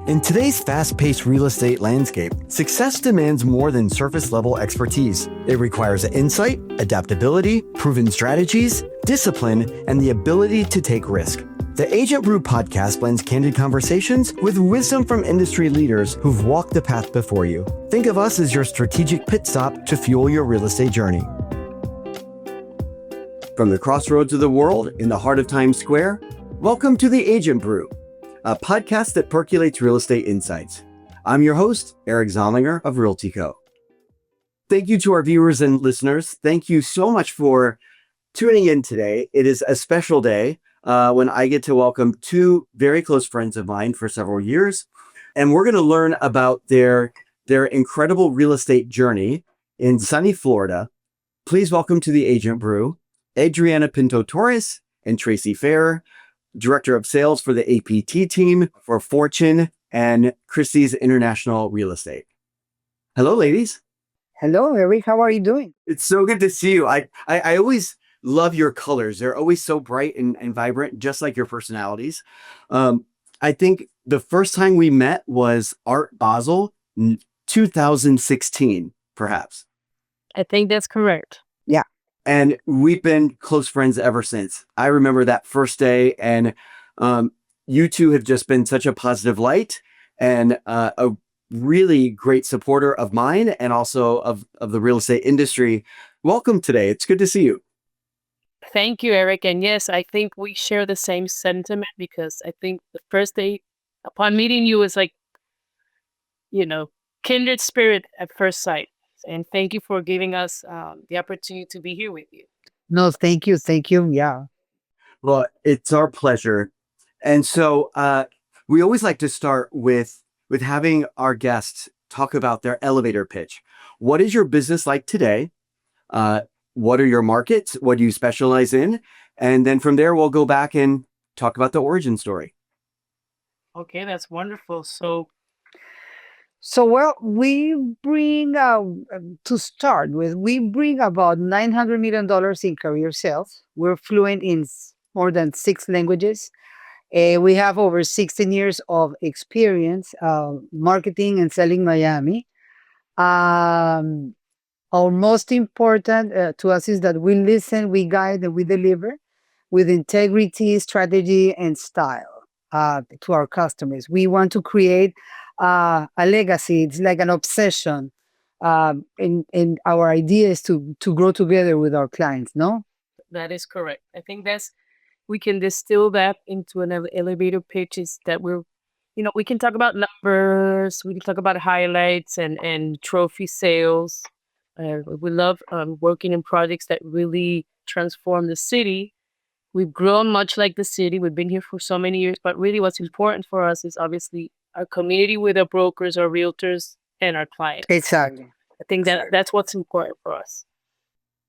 In today's fast-paced real estate landscape, success demands more than surface-level expertise. It requires insight, adaptability, proven strategies, discipline, and the ability to take risk. The Agent Brew podcast blends candid conversations with wisdom from industry leaders who've walked the path before you. Think of us as your strategic pit stop to fuel your real estate journey. From the crossroads of the world in the heart of Times Square, welcome to the Agent Brew, a podcast that percolates real estate insights. I'm your host, Eric Zollinger of Realty Co. Thank you to our viewers and listeners. Thank you so much for tuning in today. It is a special day when I get to welcome two very close friends of mine for several years. And we're going to learn about their incredible real estate journey in sunny Florida. Please welcome to the Agent Brew, Adriana Pinto Torres and Tracy Ferrer, Director of Sales for the APT Team for Fortune and Christie's International Real Estate. Hello, ladies. Hello, Eric. How are you doing? It's so good to see you. I always love your colors. They're always so bright and vibrant, just like your personalities. I think the first time we met was Art Basel, 2016, perhaps. I think that's correct. Yeah. And we've been close friends ever since. I remember that first day, and you two have just been such a positive light and a really great supporter of mine and also of the real estate industry. Welcome today. It's good to see you. Thank you, Eric. And yes, I think we share the same sentiment because I think the first day upon meeting you was like, kindred spirit at first sight. And thank you for giving us the opportunity to be here with you. No, thank you. Thank you. Yeah. Well, it's our pleasure. And so we always like to start with having our guests talk about their elevator pitch. What is your business like today? What are your markets? What do you specialize in? And then from there, we'll go back and talk about the origin story. Okay, that's wonderful. Well, we bring, to start with, we bring about $900 million in career sales. We're fluent in more than 6 languages. We have over 16 years of experience marketing and selling Miami. Our most important to us is that we listen, we guide, and we deliver with integrity, strategy, and style to our customers. We want to create a legacy. It's like an obsession. And our idea is to grow together with our clients, no? That is correct. I think we can distill that into an elevator pitch is that we can talk about numbers, we can talk about highlights and trophy sales. We love working in projects that really transform the city. We've grown much like the city. We've been here for so many years, but really what's important for us is obviously our community with our brokers, our realtors, and our clients. Exactly. I think that's what's important for us.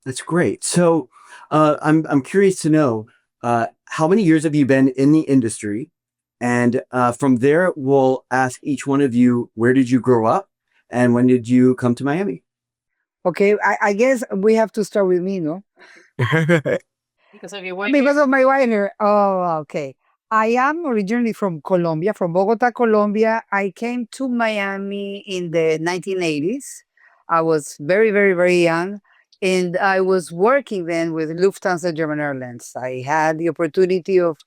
That's great. So I'm curious to know, how many years have you been in the industry? And from there, we'll ask each one of you, where did you grow up? And when did you come to Miami? Okay, I guess we have to start with me, no? Because of your Because of my wife. Oh, okay. I am originally from Colombia, from Bogota, Colombia. I came to Miami in the 1980s. I was very, very, very young. And I was working then with Lufthansa German Airlines. I had the opportunity of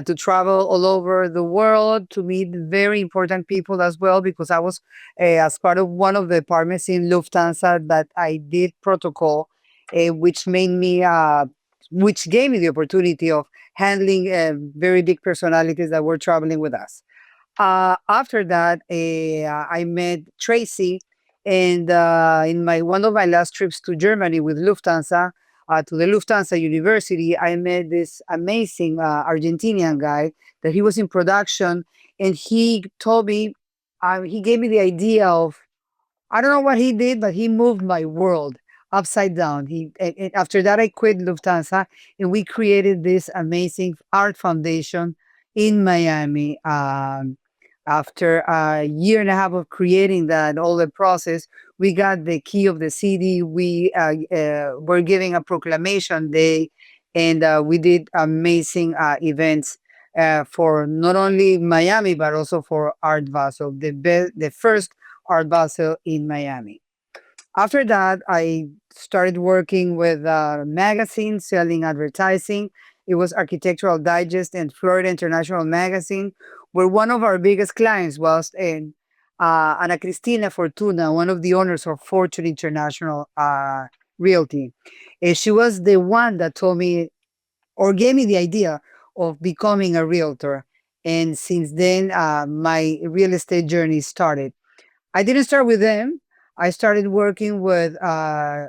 to travel all over the world, to meet very important people as well, because I was as part of one of the departments in Lufthansa that I did protocol, which gave me the opportunity of handling very big personalities that were traveling with us. After that, I met Tracy, and in one of my last trips to Germany with Lufthansa, to the Lufthansa University, I met this amazing Argentinian guy that he was in production, and he told me, he gave me the idea of, I don't know what he did, but he moved my world upside down. And after that, I quit Lufthansa, and we created this amazing art foundation in Miami. After a year and a half of creating that, all the process, we got the key of the city. We were giving a proclamation day, and we did amazing events for not only Miami but also for Art Basel, the first Art Basel in Miami. After that, I started working with magazines, selling advertising. It was Architectural Digest and Florida International Magazine, where one of our biggest clients was Ana Cristina Fortuna, one of the owners of Fortune International Realty. And she was the one that told me or gave me the idea of becoming a realtor. And since then, my real estate journey started. I didn't start with them. I started working with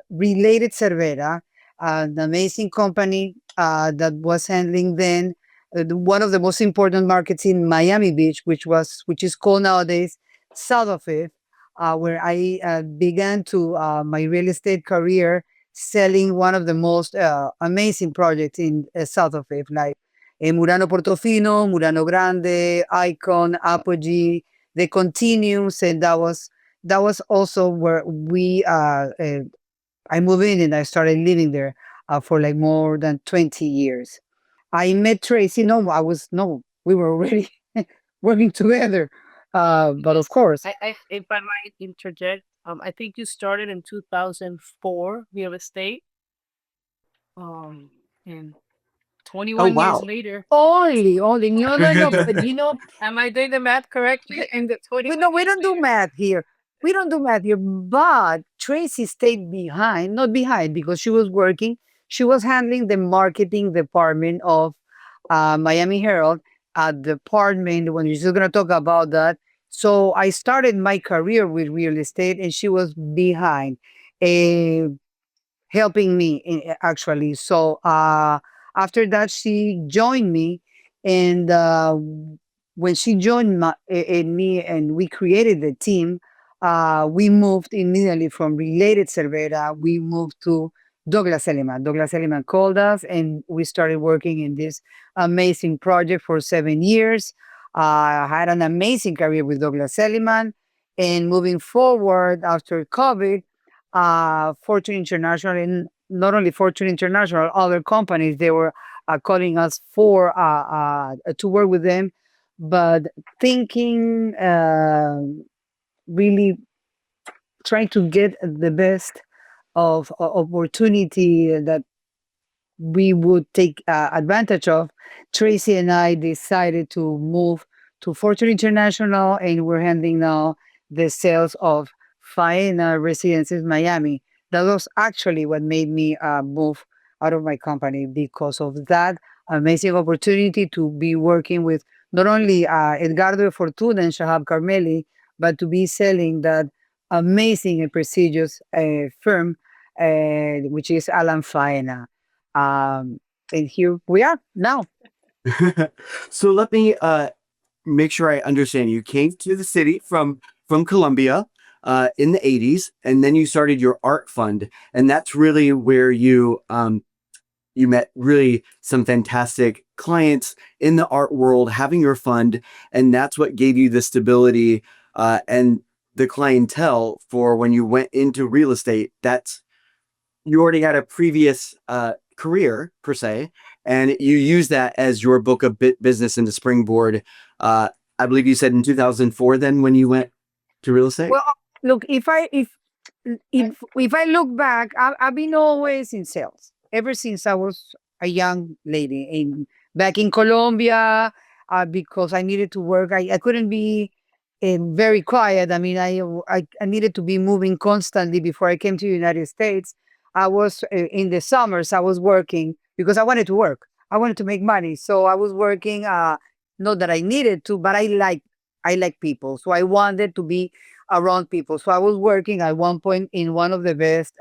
Related Cervera, an amazing company that was handling then one of the most important markets in Miami Beach, which is called nowadays South of Fifth, where I began to my real estate career selling one of the most amazing projects in South of Fifth, like Murano Portofino, Murano Grande, Icon, Apogee, the Continuums, and that was also where we I moved in and I started living there for like more than 20 years. I met Tracy. No, we were already working together. But of course, If I might interject, I think you started in 2004 real estate. And Oh 21 years wow. later, only, no, but am I doing the math correctly? And the we 21 no, we years don't do later, math here. We don't do math here. But Tracy stayed behind, not behind because she was working. She was handling the marketing department of Miami Herald at the department when she's going to talk about that. So I started my career with real estate, and she was behind. Eh, helping me actually. So after that, she joined me, and when she joined me, and we created the team, we moved immediately from Related Cervera. We moved to Douglas Elliman. Douglas Elliman called us, and we started working in this amazing project for 7 years. I had an amazing career with Douglas Elliman, and moving forward after COVID, Fortune International, and not only Fortune International, other companies, they were calling us for to work with them, but thinking really trying to get the best of opportunity that we would take advantage of. Tracy and I decided to move to Fortune International, and we're handling now the sales of Faena Residences Miami. That was actually what made me move out of my company because of that amazing opportunity to be working with not only Edgardo Fortuna and Shahab Carmeli, but to be selling that amazing and prestigious firm, which is Alan Faena. Um, and here we are now. So let me make sure I understand. You came to the city from Colombia in the 80s, and then you started your art fund, and that's really where you met really some fantastic clients in the art world having your fund, and that's what gave you the stability and the clientele for when you went into real estate. That's you already had a previous career per se, and you use that as your book of business and the springboard. I believe you said in 2004 then when you went to real estate. Well, look, if I look back, I've been always in sales ever since I was a young lady back in Colombia, because I needed to work. I couldn't be very quiet. I mean, I needed to be moving constantly before I came to the United States. I was in the summers. I was working because I wanted to work. I wanted to make money, so I was working. Not that I needed to, but I like people, so I wanted to be around people. So I was working at one point in one of the best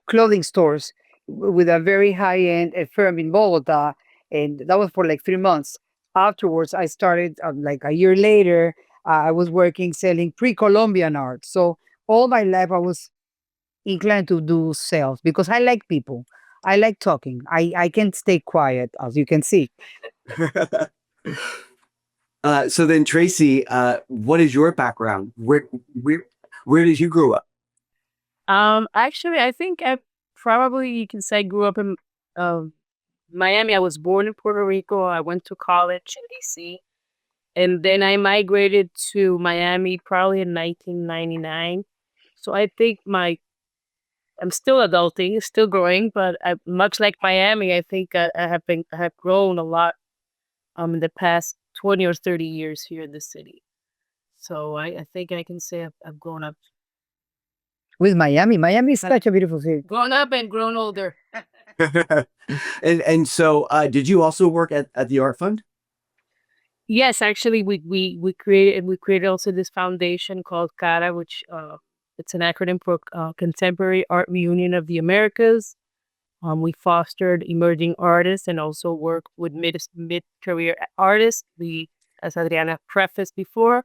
clothing stores with a very high end firm in Bogota, and that was for like 3 months. Afterwards, I started like a year later. I was working selling pre-Columbian art. So all my life, I was inclined to do sales because I like people. I like talking. I can't stay quiet, as you can see. So then, Tracy, what is your background? Where did you grow up? actually, I think I probably you can say grew up in um Miami. I was born in Puerto Rico. I went to college in DC, and then I migrated to Miami probably in 1999. So I think I'm still adulting, still growing, but much like Miami, I think I have grown a lot in the past 20 or 30 years here in the city. So I think I can say I've grown up. With Miami. Miami is such a beautiful city. Grown up and grown older. And so, did you also work at the Art Fund? Yes, actually, we created also this foundation called CARA, which it's an acronym for Contemporary Art Reunion of the Americas. We fostered emerging artists and also worked with mid career artists. We, as Adriana prefaced before,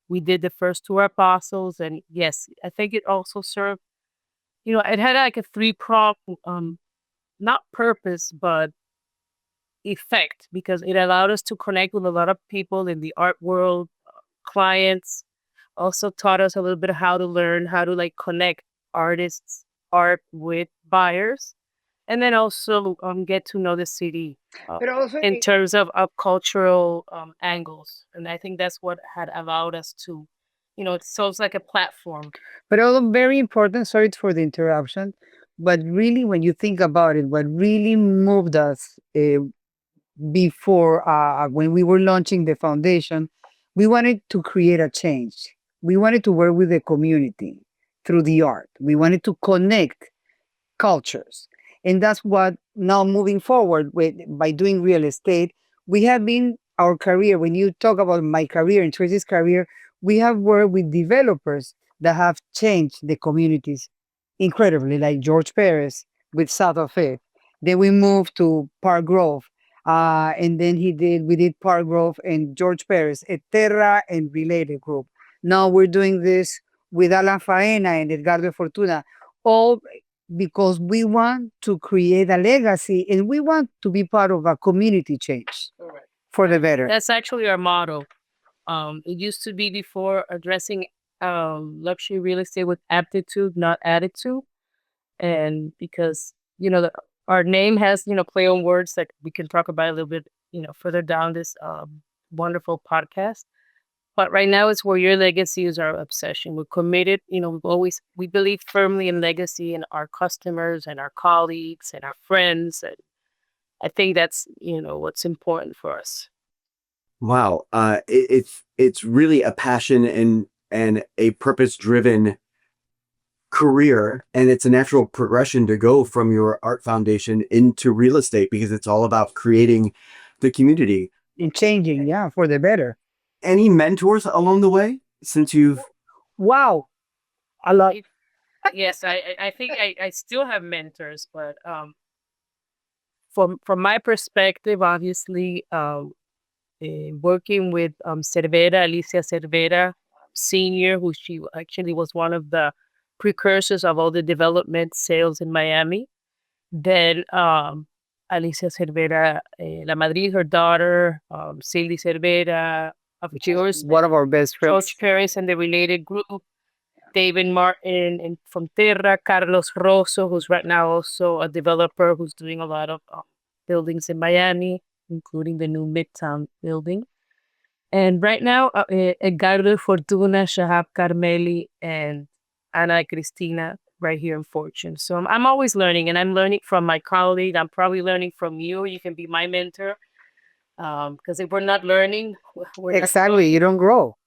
we did the first two apostles, and yes, I think it also served. It had like a three-prong, not purpose, but effect, because it allowed us to connect with a lot of people in the art world, clients. Also taught us a little bit of how to learn how to like connect artists art with buyers, and then also get to know the city But also, in terms of cultural angles, and I think that's what had allowed us to, it serves like a platform. but also very important, sorry for the interruption, but really when you think about it, what really moved us before when we were launching the foundation, we wanted to create a change. We wanted to work with the community through the art. We wanted to connect cultures. And that's what now moving forward with by doing real estate, we have been our career. When you talk about my career and Tracy's career, we have worked with developers that have changed the communities incredibly, like George Perez with South of Fifth. Then we moved to Park Grove. And then we did Park Grove and George Perez, a Terra and related group. Now we're doing this with Alan Faena and Edgardo Fortuna, all because we want to create a legacy and we want to be part of a community change Correct. for the better. That's actually our motto. It used to be before addressing luxury real estate with aptitude, not attitude. And because, our name has, play on words that we can talk about a little bit, further down this wonderful podcast. But right now it's where your legacy is our obsession. We're committed, we believe firmly in legacy and our customers and our colleagues and our friends. And I think that's, what's important for us. Wow, it's really a passion and a purpose-driven career, and it's a natural progression to go from your art foundation into real estate because it's all about creating the community And changing, yeah, for the better. Any mentors along the way since you've Wow. A lot. Yes, I think I still have mentors, but from my perspective, obviously, working with Alicia Cervera, senior, who she actually was one of the precursors of all the development sales in Miami. Then Alicia Cervera, La Madrid, her daughter, Cindy Cervera, of course, One of our best friends. George Paris and the related group, David Martin and from Terra, Carlos Rosso, who's right now also a developer who's doing a lot of buildings in Miami, including the new Midtown building. And right now, Edgardo Fortuna, Shahab Carmeli, and Ana Cristina right here in Fortune. So I'm always learning, and I'm learning from my colleague. I'm probably learning from you. You can be my mentor. Because if we're not learning, we're not Exactly. growing. You don't grow.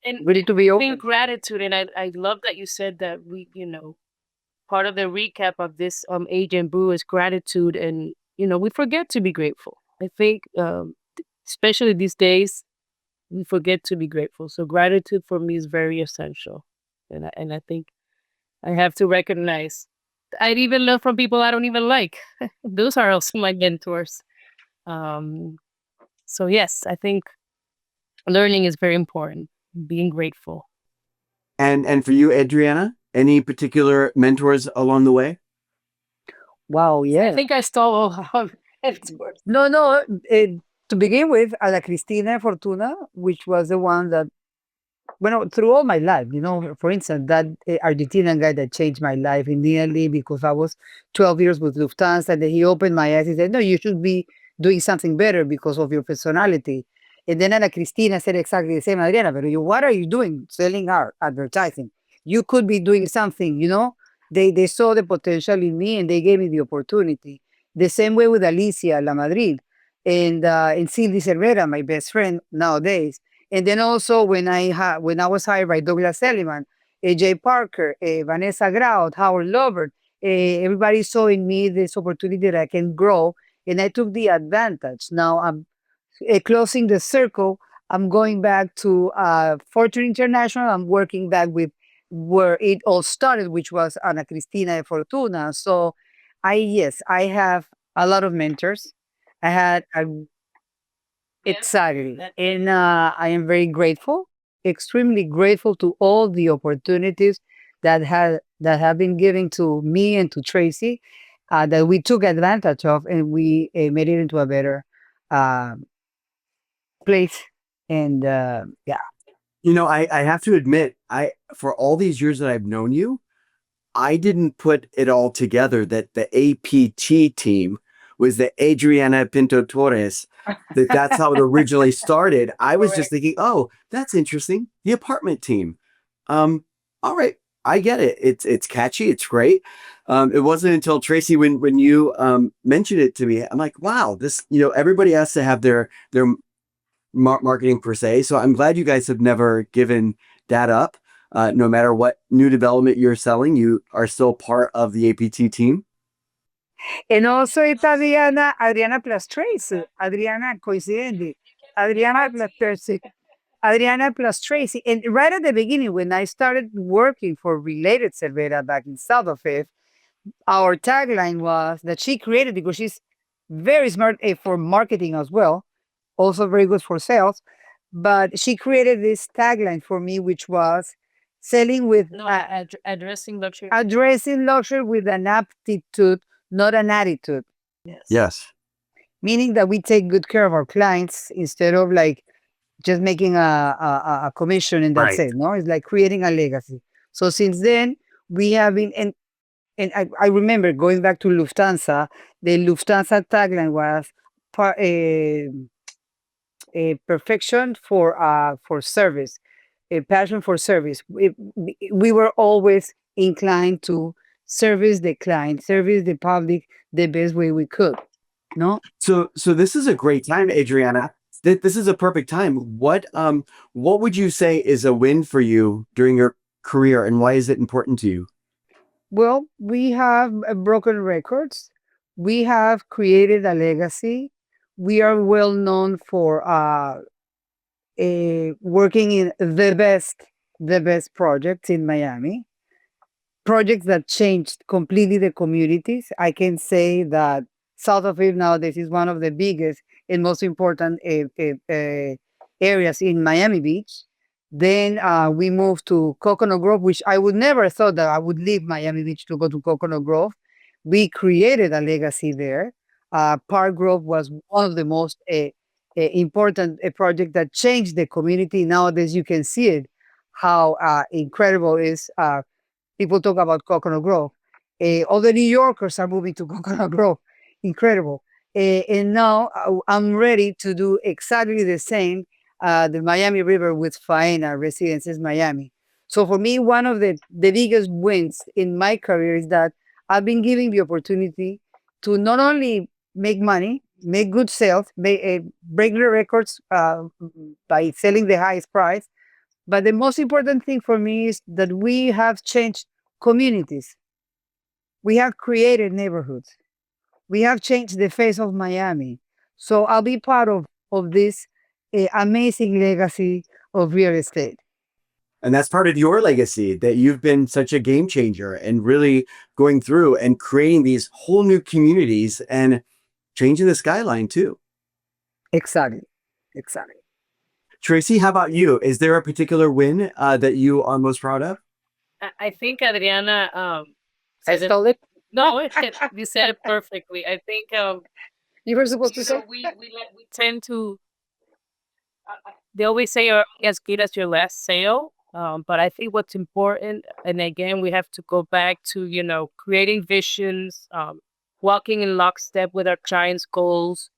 And We need to be being open. gratitude, and I love that you said that part of the recap of this Agent Brew is gratitude, and we forget to be grateful. I think, especially these days, we forget to be grateful. So gratitude for me is very essential, and I think I have to recognize. I'd even learn from people I don't even like. Those are also my mentors. So yes, I think learning is very important. Being grateful. and for you, Adriana, any particular mentors along the way? Wow, I yeah. think I stole all of its words. No. To begin with, Ana Cristina Fortuna, which was the one that well, through all my life, for instance, that Argentinian guy that changed my life immediately because I was 12 years with Lufthansa, and then he opened my eyes. He said, "No, you should be doing something better because of your personality." And then Ana Cristina said exactly the same, Adriana, but what are you doing selling art, advertising? You could be doing something. They saw the potential in me and they gave me the opportunity. The same way with Alicia La Madrid and Cindy Cervera, my best friend nowadays. And then also when I was hired by Douglas Elliman, AJ Parker, Vanessa Grau, Howard Lovert, everybody saw in me this opportunity that I can grow, and I took the advantage. Now I'm closing the circle. I'm going back to Fortune International. I'm working back with where it all started, which was Ana Cristina de Fortuna. So yes, I have a lot of mentors. I had a Exactly. And I am very grateful, extremely grateful to all the opportunities that have been given to me and to Tracy, that we took advantage of, and we made it into a better uh, place. And yeah. I have to admit, for all these years that I've known you, I didn't put it all together that the APT team was the Adriana Pinto Torres. That's how it originally started. I was just Correct. thinking, oh, that's interesting. The apartment team. All right, I get it. It's catchy. It's great. It wasn't until Tracy when you mentioned it to me, I'm like, wow, this. Everybody has to have their marketing per se. So I'm glad you guys have never given that up. No matter what new development you're selling, you are still part of the APT team. And also it's Adriana plus Tracy. Adriana coincidentally. Adriana plus Tracy. Adriana plus Tracy. And right at the beginning, when I started working for Related Cervera back in South of Fifth, our tagline was that she created because she's very smart for marketing as well, also very good for sales. But she created this tagline for me, which was selling with No, addressing luxury. addressing luxury with an aptitude, not an attitude. Yes. Yes. Meaning that we take good care of our clients instead of like just making a commission and that's Right. it. No, it's like creating a legacy. So since then, we have been, and I remember going back to Lufthansa, the Lufthansa tagline was a perfection for service, a passion for service. We were always inclined to service the client, service the public the best way we could. No, So this is a great time, Adriana. This is a perfect time. What would you say is a win for you during your career, and why is it important to you? well, we have broken records. We have created a legacy. We are well known for working in the best projects in Miami, projects that changed completely the communities. I can say that South of it nowadays is one of the biggest and most important areas in Miami Beach. Then we moved to Coconut Grove, which I would never thought that I would leave Miami Beach to go to Coconut Grove. We created a legacy there. Park Grove was one of the most important project that changed the community. Nowadays, you can see it, how incredible is people talk about Coconut Grove. All the New Yorkers are moving to Coconut Grove. Incredible. And now I'm ready to do exactly the same, the Miami River with Faena Residences Miami. So for me, one of the biggest wins in my career is that I've been given the opportunity to not only make money, make good sales, break the records by selling the highest price, but the most important thing for me is that we have changed communities. We have created neighborhoods. We have changed the face of Miami. So I'll be part of this amazing legacy of real estate. And that's part of your legacy, that you've been such a game changer and really going through and creating these whole new communities and changing the skyline too. Exactly. Exactly. Tracy, how about you? Is there a particular win that you are most proud of? I think Adriana I said it. stole it. No, you said it perfectly. I think You were supposed to say. we tend to they always say you're as good as your last sale. But I think what's important, and again, we have to go back to, creating visions, walking in lockstep with our clients' goals,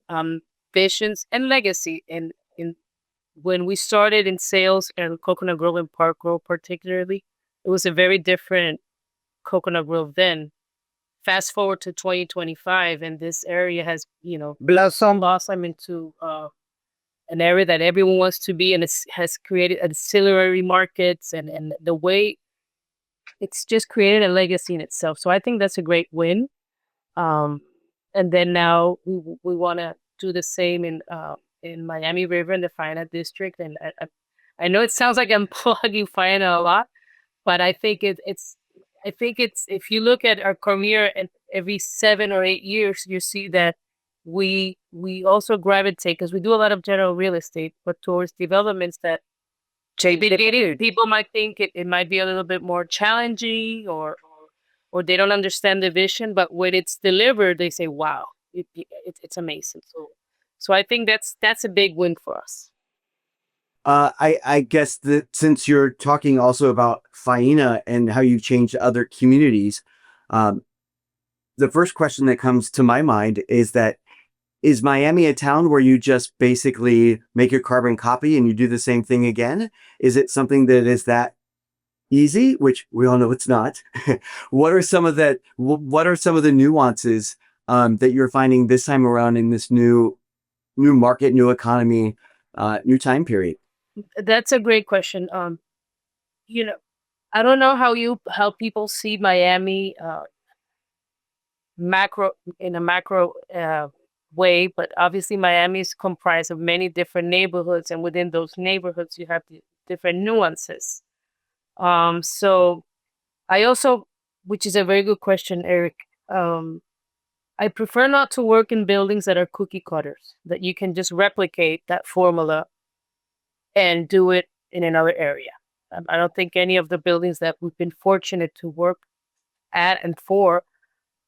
um, visions, and legacy. And when we started in sales in Coconut Grove and Park Grove, particularly, it was a very different Coconut Grove then. Fast forward to 2025, and this area has, Blossom. blossomed into an area that everyone wants to be, and it has created ancillary markets, and the way it's just created a legacy in itself. So I think that's a great win. Um, and then now we want to do the same in Miami River in the Fina district. And I know it sounds like I'm plugging Fina a lot, but I think it's if you look at our career and every 7 or 8 years, you see that we also gravitate, because we do a lot of general real estate, but towards developments that people might think it might be a little bit more challenging, or they don't understand the vision, but when it's delivered, they say, "Wow, it's amazing." So I think that's a big win for us. I guess that since you're talking also about Faina and how you've changed other communities, um, the first question that comes to my mind is Miami a town where you just basically make your carbon copy and you do the same thing again? Is it something that is that easy, which we all know it's not? What are some of the nuances that you're finding this time around in this new market, new economy, new time period? That's a great question. You know, I don't know how people see Miami macro in a macro way, but obviously Miami is comprised of many different neighborhoods, and within those neighborhoods, you have the different nuances. So I also, which is a very good question, Eric. I prefer not to work in buildings that are cookie cutters, that you can just replicate that formula and do it in another area. I don't think any of the buildings that we've been fortunate to work at and for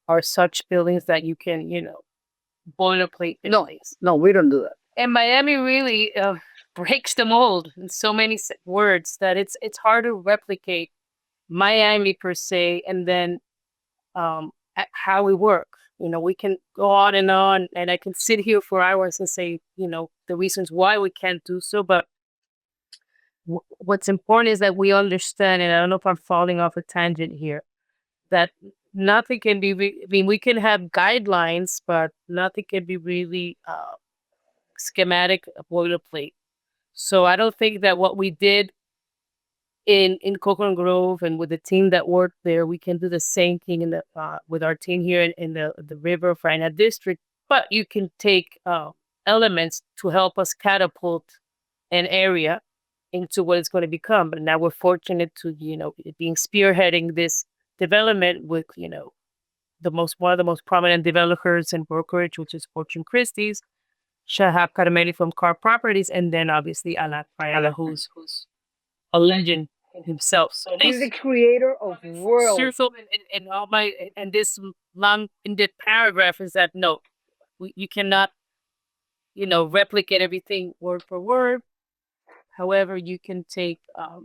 are such buildings that you can, boilerplate No, buildings. no, we don't do that. And Miami really breaks the mold in so many words that it's hard to replicate Miami per se, and then how we work. We can go on, and I can sit here for hours and say, the reasons why we can't do so. But what's important is that we understand, and I don't know if I'm falling off a tangent here, that nothing can be, I mean, we can have guidelines, but nothing can be really schematic boilerplate. So I don't think that what we did in Coconut Grove and with the team that worked there, we can do the same thing with our team here in the River Frina district. But you can take elements to help us catapult an area into what it's going to become. But now we're fortunate to, being spearheading this development with, one of the most prominent developers in brokerage, which is Fortune Christie's, Shahab Karameli from Car Properties, and then obviously Alan Frayala, who's a legend himself. So He's the creator of world. circle and all my and this long-winded paragraph is that no, you cannot, replicate everything word for word. However, you can take a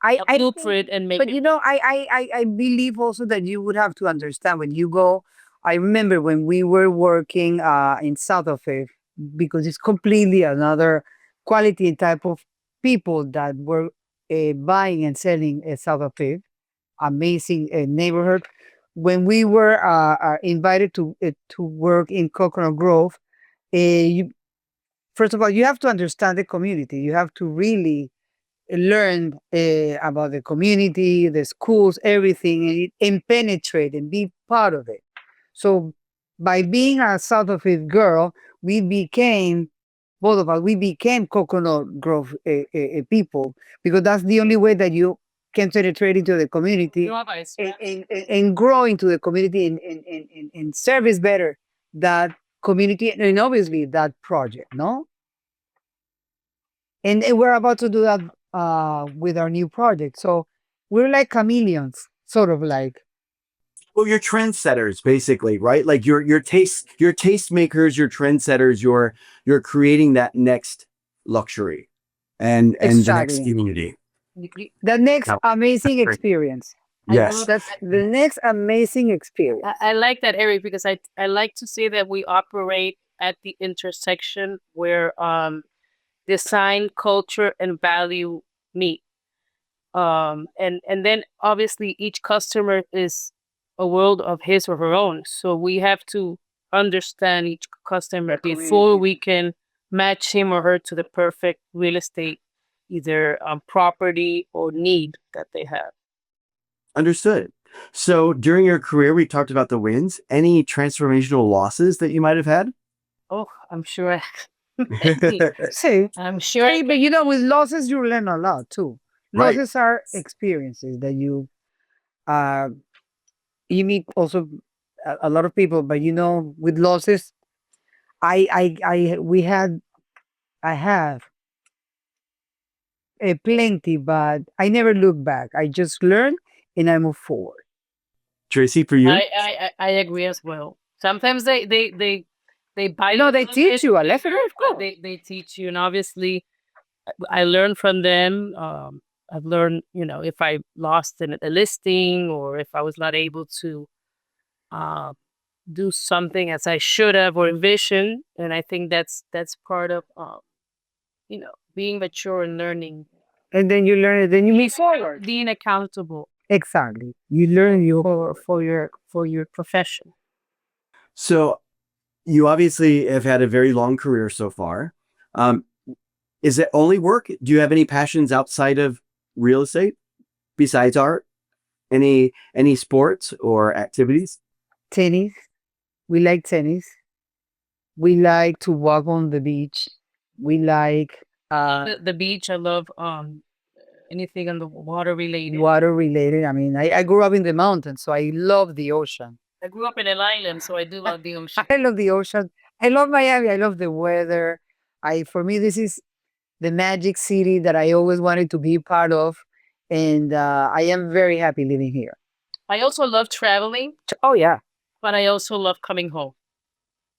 I blueprint and make But it. I believe also that you would have to understand when you go. I remember when we were working in South of it, because it's completely another quality and type of people that were buying and selling South of it. Amazing neighborhood. When we were invited to work in Coconut Grove, you, first of all, you have to understand the community. You have to really learn about the community, the schools, everything, and penetrate and be part of it. So by being a South of it girl, we became, both of us, we became Coconut Grove people, because that's the only way that you can penetrate into the community and grow into the community and service better that community and obviously that project, no? And we're about to do that with our new project. So we're like chameleons, sort of like. Well, you're trendsetters, basically, right? Like you're tastemakers, you're trendsetters, you're creating that next luxury and the next Exactly. community. The next Now, amazing great. experience. Yes. That's the next amazing experience. I like that, Eric, because I like to say that we operate at the intersection where design, culture, and value meet. And then obviously each customer is a world of his or her own. So we have to understand each customer before we can match him or her to the perfect real estate, either property or need that they have. Understood. So during your career, we talked about the wins. Any transformational losses that you might have had? Oh, I'm sure. See, I'm sure. but you know, with losses, you learn a lot too. Right. Losses are experiences that uh, you meet also a lot of people, but you know, with losses, we had, I have plenty, but I never look back. I just learn and I move forward. Tracy, for you? I agree as well. Sometimes they bite. No, they teach you a lesson, of but course. they teach you, and obviously I learn from them. I've learned, if I lost a listing or if I was not able to uh, do something as I should have or envisioned, and I think that's part of being mature and learning, And then you learn it, then you move forward. being accountable Exactly. You learn you. for your profession. So you obviously have had a very long career so far. Um, is it only work? Do you have any passions outside of real estate besides art? Any sports or activities? Tennis. We like tennis. We like to walk on the beach. We like The beach, I love anything on the water related. water related. I mean, I grew up in the mountains, so I love the ocean. I grew up in an island, so I do love the ocean. I love the ocean. I love Miami. I love the weather. For me, this is the magic city that I always wanted to be part of, and I am very happy living here. I also love traveling, Oh yeah, but I also love coming home.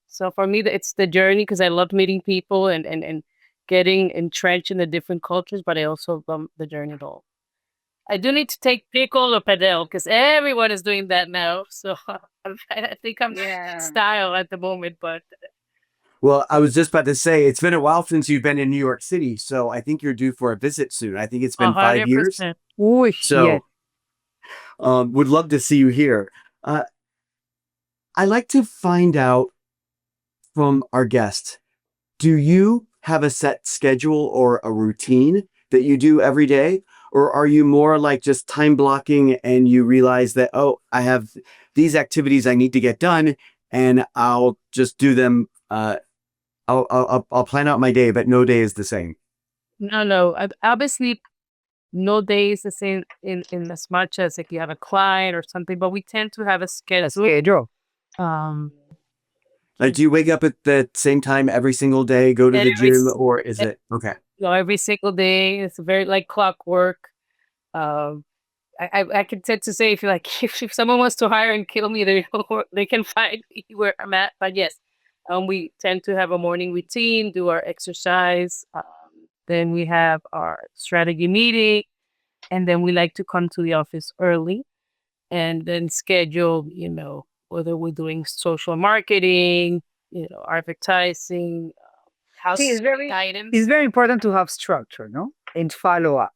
So for me, it's the journey because I love meeting people and getting entrenched in the different cultures, but I also love the journey at all. I do need to take pickle or pedal because everyone is doing that now. So I think I'm style at the moment, but Well, I was just about to say it's been a while since you've been in New York City, so I think you're due for a visit soon. I think it's been 5 years. 100%. Ooh, yes. So would love to see you here. I like to find out from our guests, do you have a set schedule or a routine that you do every day? Or are you more like just time blocking and you realize that, oh, I have these activities I need to get done and I'll just do them. I'll plan out my day, but no day is the same. No. Obviously, no day is the same in as much as if you have a client or something, but we tend to have a schedule. Schedule. Like, do you wake up at the same time every single day, go to the Every gym, s- or is it okay? every single day. It's very like clockwork. Um, I can tend to say if you like if someone wants to hire and kill me, they can find me where I'm at. But yes, we tend to have a morning routine, do our exercise. Then we have our strategy meeting, and then we like to come to the office early and then schedule. Whether we're doing social marketing, advertising, house See, items. it's very important to have structure, no? And follow up.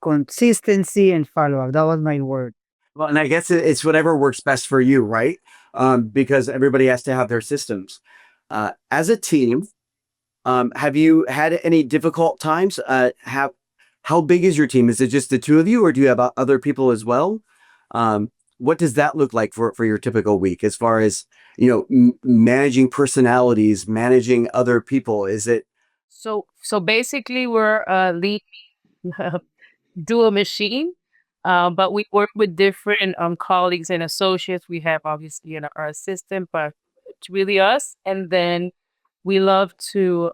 Consistency and follow up. That was my word. Well, and I guess it's whatever works best for you, right? Because everybody has to have their systems. As a team, have you had any difficult times? How big is your team? Is it just the two of you, or do you have other people as well? What does that look like for your typical week, as far as managing personalities, managing other people? Is it So basically, we're lead dual machine, but we work with different colleagues and associates. We have obviously our assistant, but it's really us. And then we love to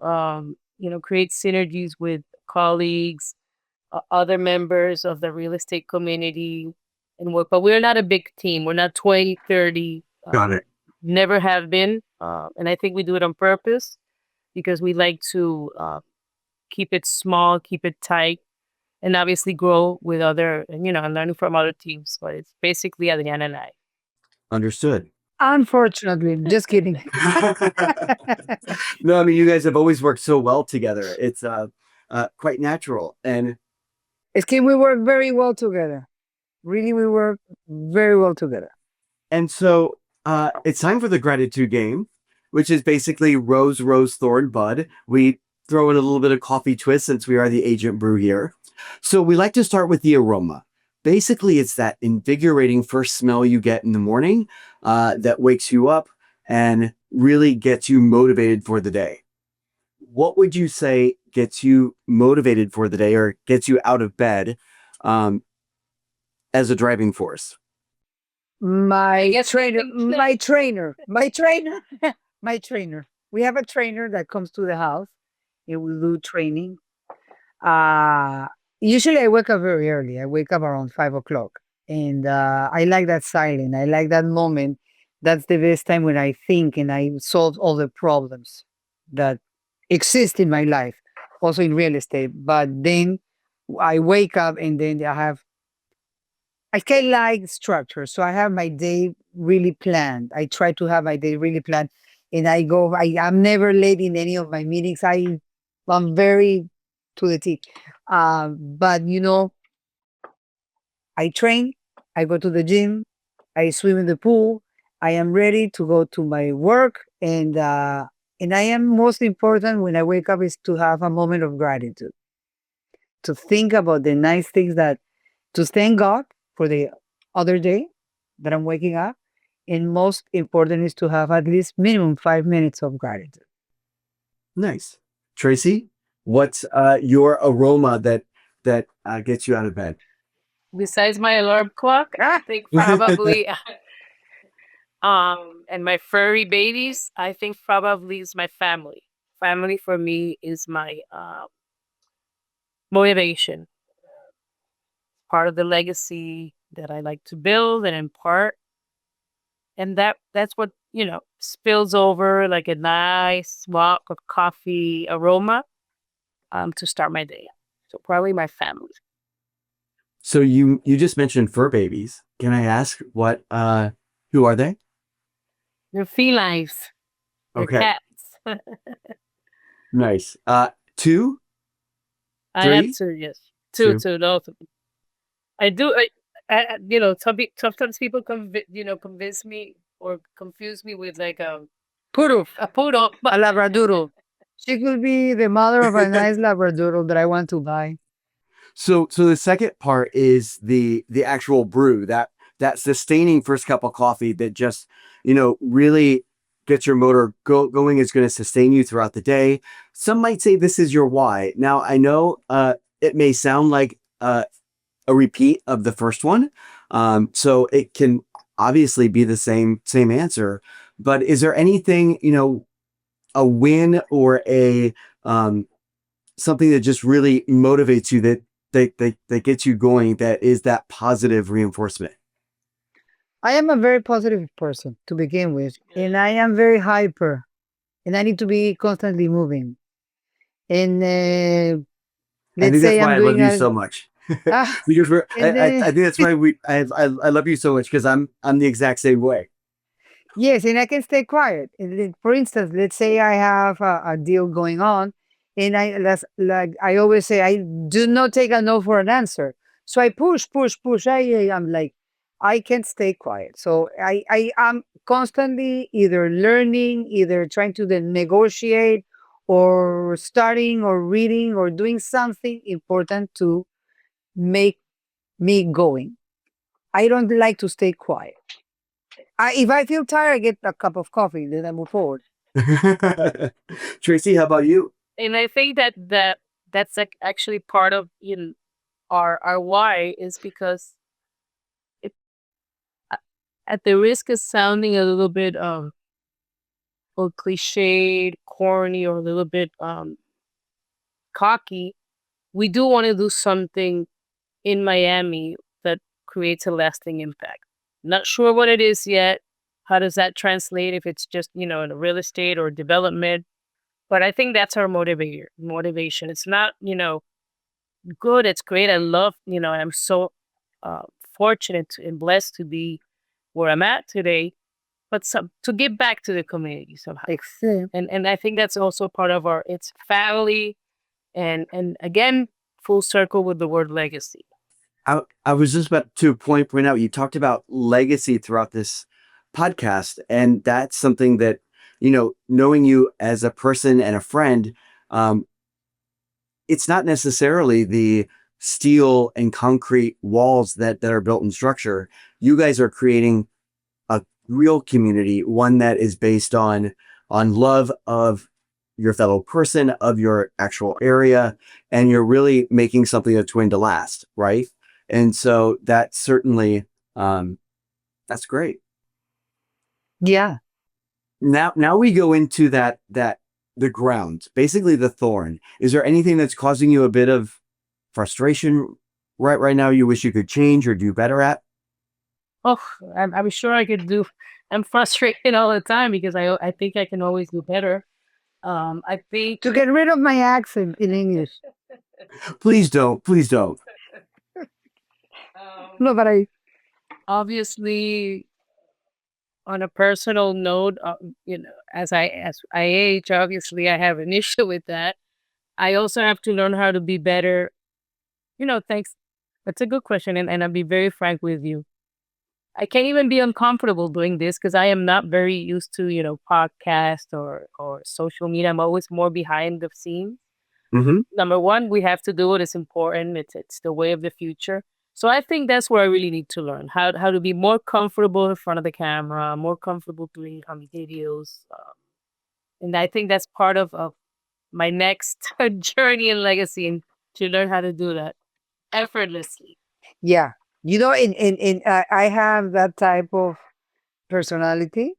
create synergies with colleagues, other members of the real estate community, and work. But we're not a big team. We're not 20, 30. got it? Never have been, and I think we do it on purpose because we like to keep it small, keep it tight, and obviously grow with other, and learning from other teams. But it's basically Adriana and I. Understood. Unfortunately, just kidding. No, I mean, you guys have always worked so well together. It's quite natural. We work very well together. Really, we work very well together. And so it's time for the gratitude game, which is basically rose, rose, thorn, bud. We throw in a little bit of coffee twist since we are the agent brew here. So we like to start with the aroma. Basically, it's that invigorating first smell you get in the morning that wakes you up and really gets you motivated for the day. What would you say gets you motivated for the day or gets you out of bed as a driving force? My guess trainer, things that- my trainer, my trainer, my trainer. We have a trainer that comes to the house and we do training. Usually I wake up very early. I wake up around 5 o'clock. And I like that silence. I like that moment. That's the best time when I think and I solve all the problems that exist in my life, also in real estate. But then I wake up and then I kind of like structure. So I have my day really planned. I try to have my day really planned. And I'm never late in any of my meetings. I'm very to the T. But I train, I go to the gym, I swim in the pool, I am ready to go to my work. And I am most important when I wake up is to have a moment of gratitude, to think about the nice things to thank God for the other day that I'm waking up. And most important is to have at least minimum 5 minutes of gratitude. Nice. Tracy, what's your aroma that gets you out of bed? Besides my alarm clock, I think probably, and my furry babies, I think probably is my family. Family for me is my motivation, part of the legacy that I like to build and impart. And that's what, spills over like a nice walk of coffee aroma to start my day. So probably my family. So you just mentioned fur babies. Can I ask who are they? They're felines. They're Okay. cats. Nice. Two? I have Three? two, yes. Two. Two, no. I do. Sometimes people convince me or confuse me with like a Poodle, poodle. a Labradoodle. She could be the mother of a nice Labradoodle that I want to buy. So the second part is the actual brew, that sustaining first cup of coffee that just, really gets your motor going, is going to sustain you throughout the day. Some might say this is your why. Now, I know it may sound like a repeat of the first one. So it can obviously be the same answer, but is there anything, a win or a something that just really motivates you that gets you going, that is that positive reinforcement? I am a very positive person to begin with, and I am very hyper, and I need to be constantly moving. And I let's think that's say why I'm I love doing you a so much. ah, Because and I think that's why I love you so much, because I'm the exact same way. yes, and I can stay quiet. And for instance, let's say I have a deal going on, and like I always say, I do not take a no for an answer. So I push, push, push. I'm like, I can't stay quiet. So I am constantly either learning, either trying to then negotiate, or studying, or reading, or doing something important to make me going. I don't like to stay quiet. If I feel tired, I get a cup of coffee, then I move forward. Tracy, how about you? And I think that's actually part of our why is because it, at the risk of sounding a little bit or cliched, corny, or a little bit cocky, we do want to do something in Miami that creates a lasting impact. Not sure what it is yet. How does that translate if it's just, in a real estate or development? But I think that's our motivation. It's not, good. It's great. I love, I'm so uh, fortunate and blessed to be where I'm at today, but to give back to the community somehow. Excellent. And I think that's also part of it's family, and again, full circle with the word legacy. I was just about to point out, you talked about legacy throughout this podcast, and that's something that, knowing you as a person and a friend, um, it's not necessarily the steel and concrete walls that are built in structure. You guys are creating a real community, one that is based on love of your fellow person, of your actual area, and you're really making something that's going to last, right? And so that certainly, that's great. Yeah. Now we go into that the ground, basically the thorn. Is there anything that's causing you a bit of frustration right now you wish you could change or do better at? Oh, I'm sure I could do. I'm frustrated all the time because I think I can always do better. I think To get rid of my accent in English. Please don't. Please don't. No, but obviously, on a personal note, as I age, obviously I have an issue with that. I also have to learn how to be better. Thanks. That's a good question, and I'll be very frank with you. I can't even be uncomfortable doing this because I am not very used to, podcast or social media. I'm always more behind the scenes. Mm-hmm. Number one, we have to do it. It's important. It's the way of the future. So I think that's where I really need to learn how to be more comfortable in front of the camera, more comfortable doing videos, and I think that's part of my next journey and legacy, and to learn how to do that effortlessly. yeah. I have that type of personality.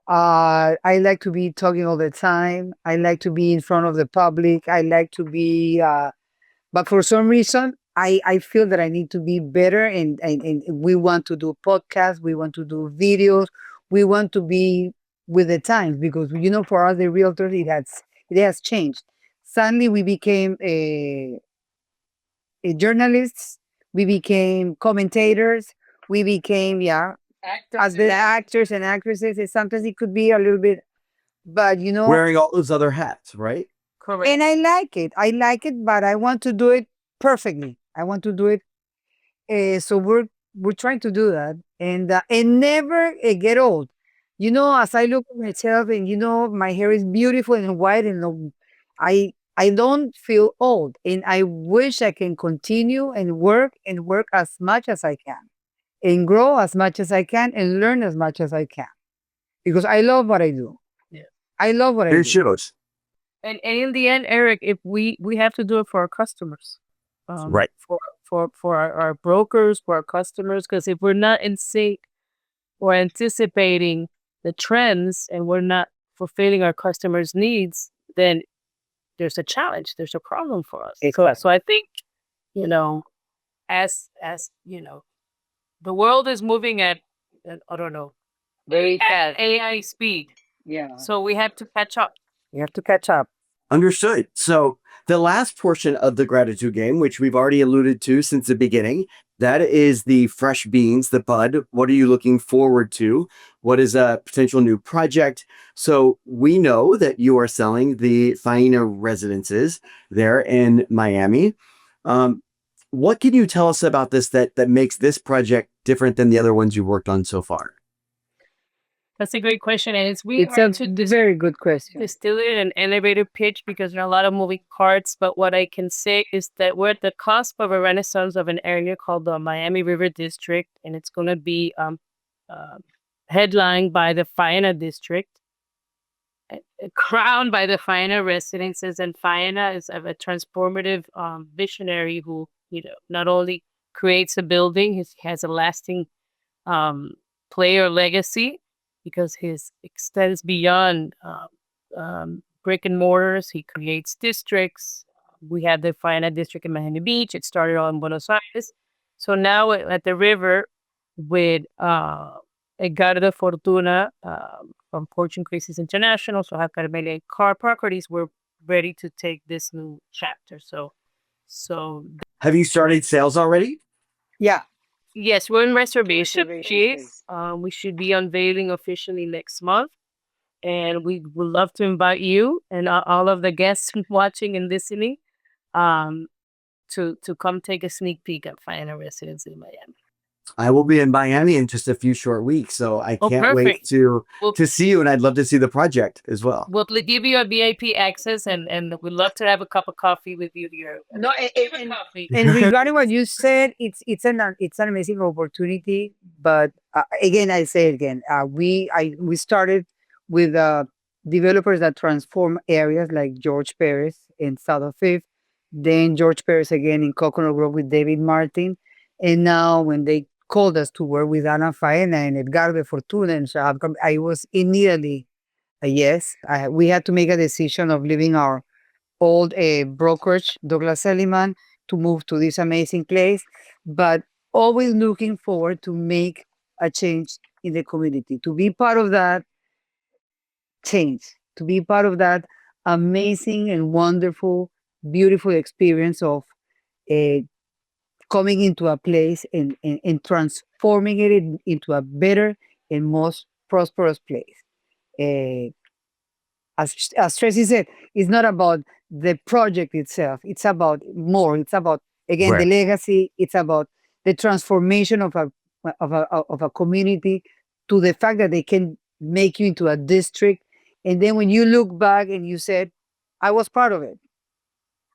I like to be talking all the time. I like to be in front of the public. I like to be, but for some reason, I feel that I need to be better. And we want to do podcasts. We want to do videos. We want to be with the times because, for us, the realtors, it has changed. Suddenly, we became journalists. We became commentators. We became, yeah, as the actors and actresses. Sometimes it could be a little bit, but Wearing all those other hats, right? Correct. and I like it. I like it, but I want to do it perfectly. I want to do it. So we're trying to do that, and never get old. As I look at myself, and my hair is beautiful and white, and I don't feel old, and I wish I can continue and work as much as I can, and grow as much as I can, and learn as much as I can, because I love what I do. Yeah. I love what I It do. shows. And in the end, Eric, if we have to do it for our customers, Right. for our brokers, for our customers, because if we're not in sync or anticipating the trends and we're not fulfilling our customers' needs, then there's a challenge. There's a problem for us. Exactly. So I think, as the world is moving at I don't know, Very at fast. AI speed. Yeah. So we have to catch up. You have to catch up. Understood. So the last portion of the gratitude game, which we've already alluded to since the beginning, that is the fresh beans, the bud. What are you looking forward to? What is a potential new project? So we know that you are selling the Faena residences there in Miami. What can you tell us about this that makes this project different than the other ones you've worked on so far? That's a great question, and it's really It's hard a to very good question. distill it in an elevator pitch because there are a lot of moving parts. But what I can say is that we're at the cusp of a renaissance of an area called the Miami River District, and it's going to be uh, headlined by the Faena District, crowned by the Faena residences. And Faena is a transformative visionary who, not only creates a building, he has a lasting um, player legacy because his extends beyond brick and mortars. He creates districts. We have the Faena district in Miami Beach. It started all in Buenos Aires. So now at the river with Edgar de Fortuna from Fortune Christie's International, so have Carmelia Car Properties. We're ready to take this new chapter. So Have you started sales already? Yeah. yes, we're in reservation Reservation phase. phase. We should be unveiling officially next month, and we would love to invite you and all of the guests watching and listening um, to come take a sneak peek at Final Residence in Miami. I will be in Miami in just a few short weeks, so I Oh, can't wait perfect. We'll to see you, and I'd love to see the project as well. we'll give you a VIP access, and we'd love to have a cup of coffee with you here. No, Favorite coffee. and regarding what you said, it's an amazing opportunity. But again, I say it again. We started with developers that transform areas like George Perez in South of Fifth, then George Perez again in Coconut Grove with David Martin, and now when they called us to work with Ana Faena and Edgar de Fortuna and Shahab, I was immediately a yes. We had to make a decision of leaving our old brokerage, Douglas Elliman, to move to this amazing place, but always looking forward to make a change in the community, to be part of that change, to be part of that amazing and wonderful, beautiful experience of uh, coming into a place and transforming it into a better and most prosperous place. Uh, as Tracy said, it's not about the project itself. It's about more. It's about again the Right. legacy. It's about the transformation of a community to the fact that they can make you into a district. And then when you look back and you said, I was part of it.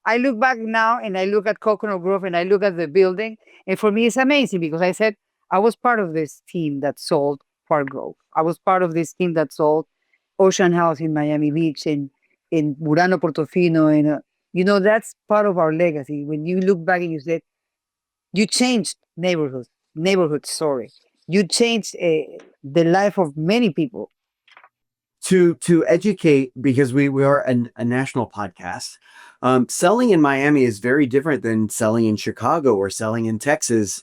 I look back now and I look at Coconut Grove and I look at the building. And for me, it's amazing because I said, I was part of this team that sold Park Grove. I was part of this team that sold Ocean House in Miami Beach and in Burano Portofino. And, that's part of our legacy. When you look back and you said, you changed neighborhoods, sorry. You changed the life of many people. To educate, because we are a national podcast, selling in Miami is very different than selling in Chicago or selling in Texas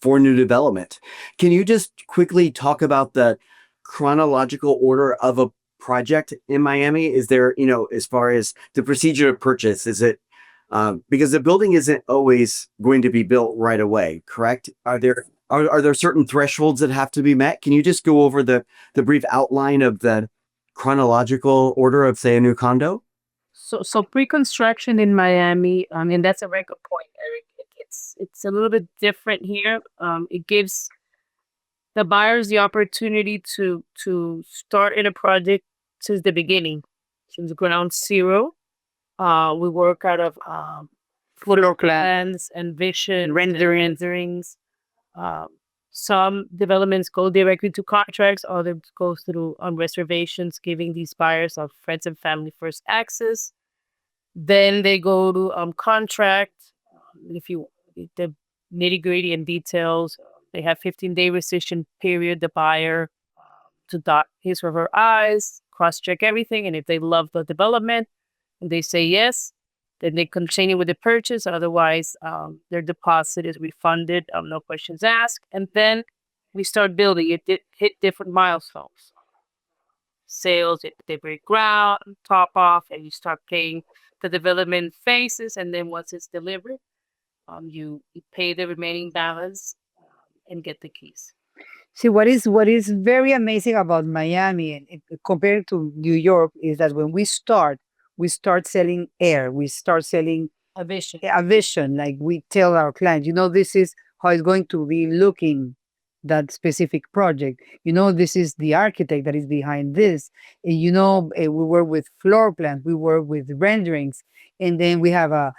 for new development. Can you just quickly talk about the chronological order of a project in Miami? Is there, as far as the procedure of purchase, is it because the building isn't always going to be built right away, correct? Are there certain thresholds that have to be met? Can you just go over the brief outline of the chronological order of, say, a new condo? So pre-construction in Miami, and that's a very good point, Eric. It's a little bit different here. It gives the buyers the opportunity to start in a project since the beginning, since ground zero. We work out of floor plans and vision renderings. Um, some developments go directly to contracts, others go through reservations, giving these buyers of friends and family first access. Then they go to contract. If you the nitty gritty and details, they have 15-day rescission period. The buyer to dot his or her I's, cross check everything, and if they love the development and they say yes, then they continue with the purchase. Otherwise, their deposit is refunded, no questions asked. And then we start building. It hit different milestones. Sales, they break ground, top off, and you start paying the development phases. And then once it's delivered, you pay the remaining balance and get the keys. See, what is very amazing about Miami and compared to New York is that when we start selling air, we start selling A vision. a vision. Like we tell our clients, this is how it's going to be looking, that specific project. This is the architect that is behind this. And we work with floor plans, we work with renderings, and then we have a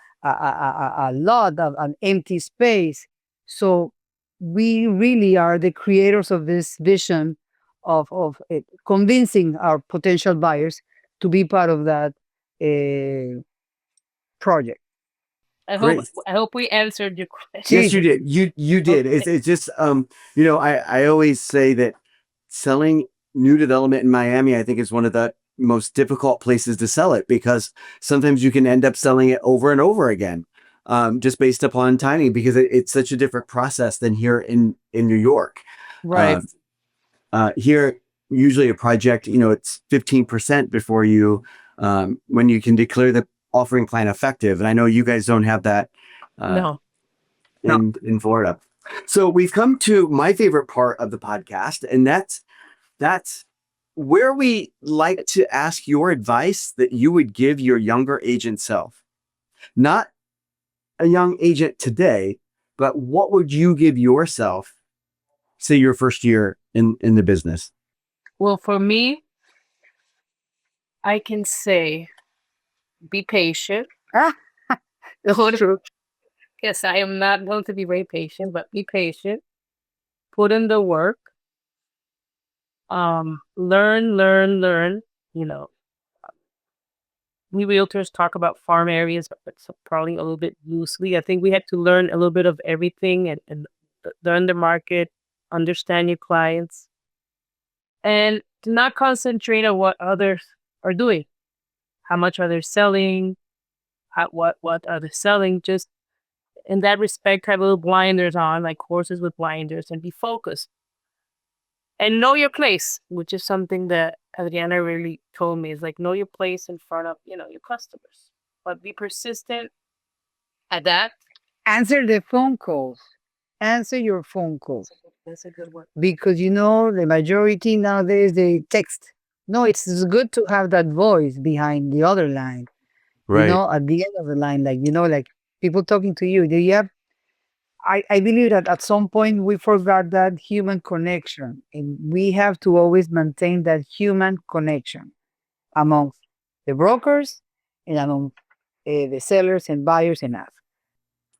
lot of an empty space. So we really are the creators of this vision of convincing our potential buyers to be part of that project. Great. I hope we answered your question. Yes, you did. You did. Okay. It's just I always say that selling new development in Miami, I think, is one of the most difficult places to sell it, because sometimes you can end up selling it over and over again, just based upon timing, because it's such a different process than here in New York. Right. Here, usually a project, it's 15% before you, when you can declare the offering plan effective. And I know you guys don't have that No. in Florida. So we've come to my favorite part of the podcast, and that's where we like to ask your advice that you would give your younger agent self. Not a young agent today, but what would you give yourself, say your first year in the business? Well, for me, I can say be patient. Ah, The whole truth. Yes, I am not going to be very patient, but be patient. Put in the work. Learn. You know, we realtors talk about farm areas, but it's probably a little bit loosely. I think we had to learn a little bit of everything and learn the market, understand your clients, and to not concentrate on what others are doing. How much are they selling? What are they selling? Just in that respect, have little blinders on, like horses with blinders, and be focused. And know your place, which is something that Adriana really told me, is like know your place in front of, your customers. But be persistent, adapt. answer the phone calls. Answer your phone calls. That's a good word. Because the majority nowadays they text. No, it's good to have that voice behind the other line. At the end of the line, like people talking to you. Do you have? I believe that at some point we forgot that human connection, and we have to always maintain that human connection among the brokers and among the sellers and buyers and us.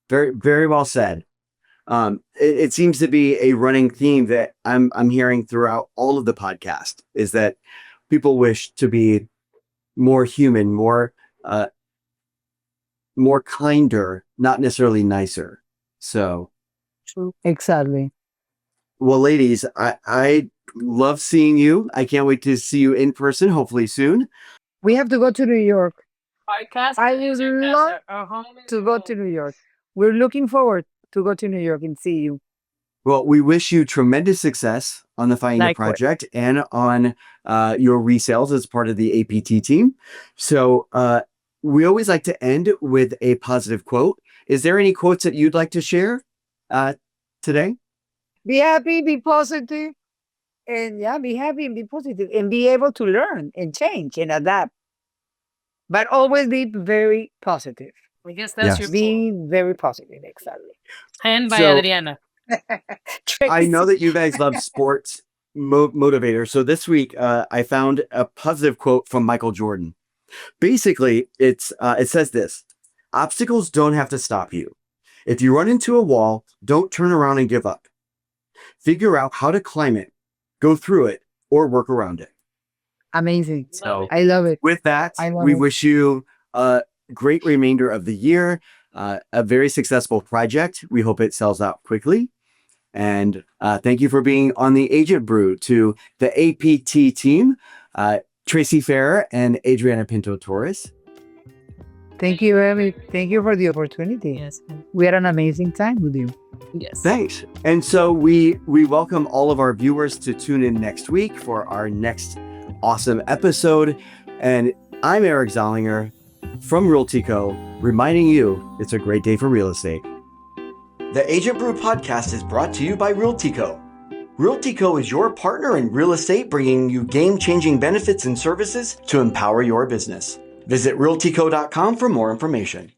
Very, very well said. It seems to be a running theme that I'm hearing throughout all of the podcast is that people wish to be more human, more kinder, not necessarily nicer. So, True. Exactly. well, ladies, I love seeing you. I can't wait to see you in person, hopefully soon. We have to go to New York. Podcast. I would love to go to New York. We're looking forward to go to New York and see you. Well, we wish you tremendous success on the Find a Likewise. project and on your resales as part of the APT team. So we always like to end with a positive quote. Is there any quotes that you'd like to share today? Be happy, be positive, and be happy and be positive, and be able to learn and change and adapt. But always be very positive. I guess that's your Be very positive, exactly. hand by So- Adriana. I know that you guys love sports motivators. So this week, I found a positive quote from Michael Jordan. Basically, it says this: obstacles don't have to stop you. If you run into a wall, don't turn around and give up. Figure out how to climb it, go through it, or work around it. Amazing. So I love it. with that, I love we it. wish you a great remainder of the year, a very successful project. We hope it sells out quickly. And thank you for being on the Agent Brew to the APT team, Tracy Ferrer and Adriana Pinto Torres. Thank you, Emmy. Thank you for the opportunity. Yes. We had an amazing time with you. Yes. Thanks. And so we welcome all of our viewers to tune in next week for our next awesome episode. And I'm Eric Zollinger from Realty Co., reminding you it's a great day for real estate. The Agent Brew podcast is brought to you by Realty Co. Realty Co. is your partner in real estate, bringing you game-changing benefits and services to empower your business. Visit realtyco.com for more information.